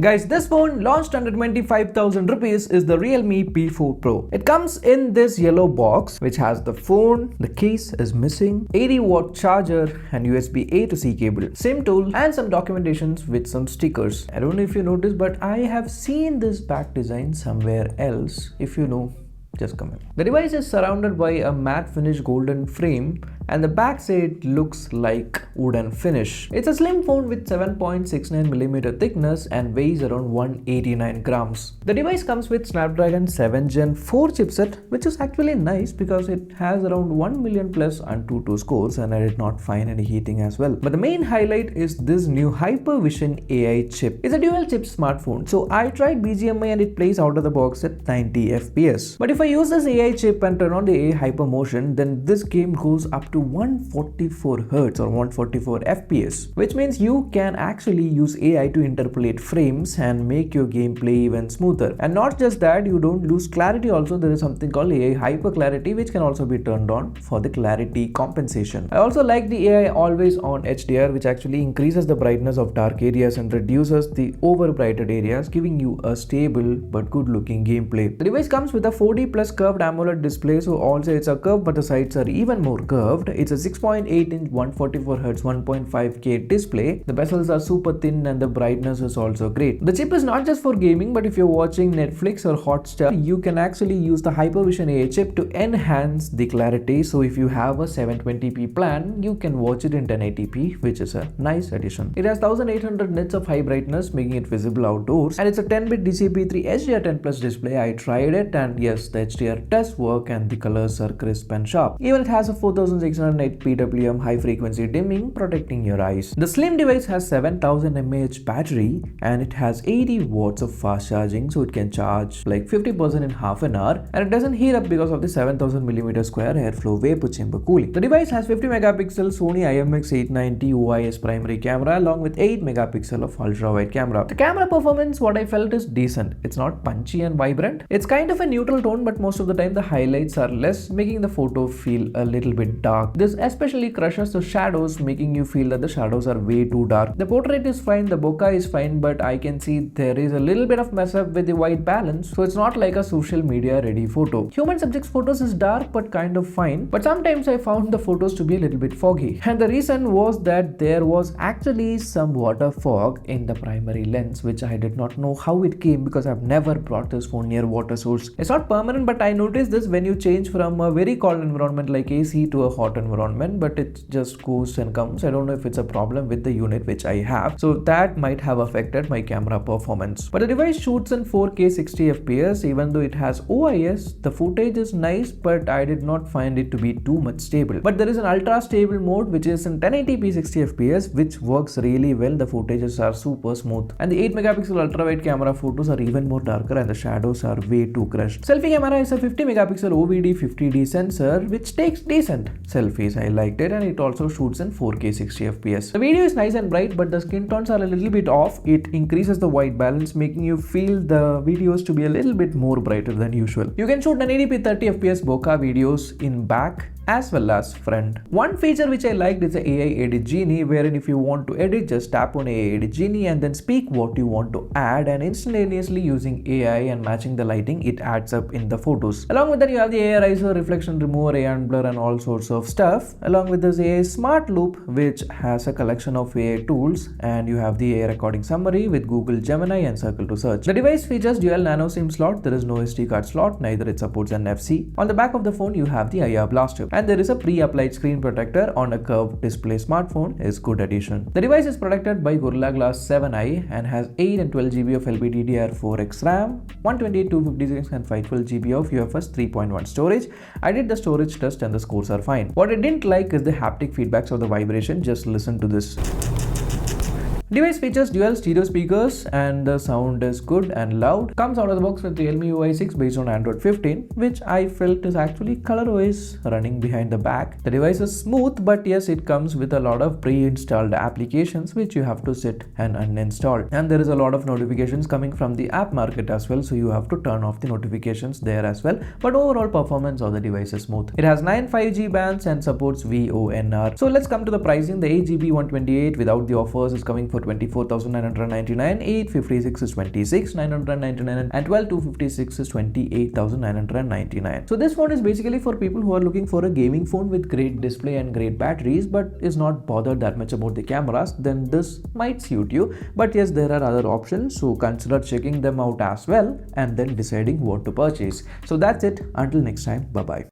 Guys, this phone launched under 25,000 rupees is the Realme P4 Pro. It comes in this yellow box which has the phone, the case is missing, 80-watt charger and USB-A to C cable, SIM tool and some documentations with some stickers. I don't know if you noticed, but I have seen this back design somewhere else. If you know, just comment. The device is surrounded by a matte finish golden frame and the back side looks like wooden finish. It's a slim phone with 7.69mm thickness and weighs around 189 grams. The device comes with Snapdragon 7 Gen 4 chipset, which is actually nice because it has around 1 million plus Antutu scores and I did not find any heating as well. But the main highlight is this new HyperVision AI chip. It's a dual chip smartphone. So I tried BGMI and it plays out of the box at 90 FPS. But if I use this AI chip and turn on the AI Hypermotion, then this game goes up to 144 Hz or 144 FPS, which means you can actually use AI to interpolate frames and make your gameplay even smoother. And not just that, you don't lose clarity also. There is something called AI Hyper Clarity which can also be turned on for the clarity compensation. I also like the AI Always On HDR, which actually increases the brightness of dark areas and reduces the over brightened areas, giving you a stable but good looking gameplay. The device comes with a 4D plus curved AMOLED display, so all sides are curved but the sides are even more curved. It's a 6.8-inch 144Hz 1.5K display. The bezels are super thin and the brightness is also great. The chip is not just for gaming, but if you're watching Netflix or Hotstar, you can actually use the HyperVision AI chip to enhance the clarity. So if you have a 720p plan, you can watch it in 1080p, which is a nice addition. It has 1800 nits of high brightness, making it visible outdoors, and it's a 10-bit DCI-P3 HDR10 Plus display. I tried it and yes, the HDR does work and the colors are crisp and sharp. Even it has a 4608 PWM high frequency dimming, protecting your eyes. The slim device has 7000 mAh battery and it has 80 watts of fast charging, so it can charge like 50% in half an hour, and it doesn't heat up because of the 7000mm square airflow vapor chamber cooling. The device has 50 megapixel Sony IMX890 OIS primary camera along with 8 megapixel of ultra wide camera. The camera performance, what I felt, is decent. It's not punchy and vibrant. It's kind of a neutral tone, but most of the time the highlights are less, making the photo feel a little bit dark. This especially crushes the shadows, making you feel that the shadows are way too dark. The portrait is fine, the bokeh is fine, but I can see there is a little bit of mess up with the white balance, so it's not like a social media ready photo. Human subjects photos is dark but kind of fine, but sometimes I found the photos to be a little bit foggy, and the reason was that there was actually some water fog in the primary lens, which I did not know how it came because I've never brought this phone near water source. It's not permanent, but I noticed this when you change from a very cold environment like AC to a hot environment, but it just goes and comes. I don't know if it's a problem with the unit which I have, so that might have affected my camera performance. But the device shoots in 4K 60 FPS. Even though it has OIS, the footage is nice, but I did not find it to be too much stable. But there is an ultra stable mode which is in 1080p 60 FPS, which works really well. The footages are super smooth, and the 8 megapixel ultra wide camera photos are even more darker and the shadows are way too crushed. Selfie camera is a 50 megapixel OVD 50D sensor which takes decent selfies. I liked it, and it also shoots in 4K 60 FPS. The video is nice and bright, but the skin tones are a little bit off. It increases the white balance, making you feel the videos to be a little bit more brighter than usual. You can shoot 1080p 30 FPS bokeh videos in back as well as front. One feature which I liked is the AI Edit Genie, wherein if you want to edit, just tap on AI Edit Genie and then speak what you want to add, and instantaneously using AI and matching the lighting, it adds up in the photos. Along with that, you have the AI Eraser, Reflection Remover, AI Blur and all sorts of stuff. Along with this AI Smart Loop, which has a collection of AI tools, and you have the AI Recording Summary with Google Gemini and Circle to Search. The device features dual nano SIM slot. There is no SD card slot, neither it supports NFC. On the back of the phone, you have the IR Blaster, and there is a pre-applied screen protector on a curved display smartphone. Is good addition. The device is protected by Gorilla Glass 7i and has 8 and 12 GB of LPDDR4X RAM, 128, 256 and 512 GB of UFS 3.1 storage. I did the storage test and the scores are fine. What I didn't like is the haptic feedbacks of the vibration. Just listen to this. Device features dual stereo speakers and the sound is good and loud. Comes out of the box with Realme UI 6 based on Android 15, which I felt is actually ColorOS running behind the back. The device is smooth, but yes, it comes with a lot of pre-installed applications which you have to sit and uninstall. And there is a lot of notifications coming from the app market as well, so you have to turn off the notifications there as well. But overall performance of the device is smooth. It has 9 5G bands and supports VoNR. So let's come to the pricing. The 8GB 128 without the offers is coming for for 24,999, 856 is 26,999, and 12,256 is 28,999. So this phone is basically for people who are looking for a gaming phone with great display and great batteries, but is not bothered that much about the cameras. Then this might suit you. But yes, there are other options, so consider checking them out as well and then deciding what to purchase. So that's it. Until next time, bye bye.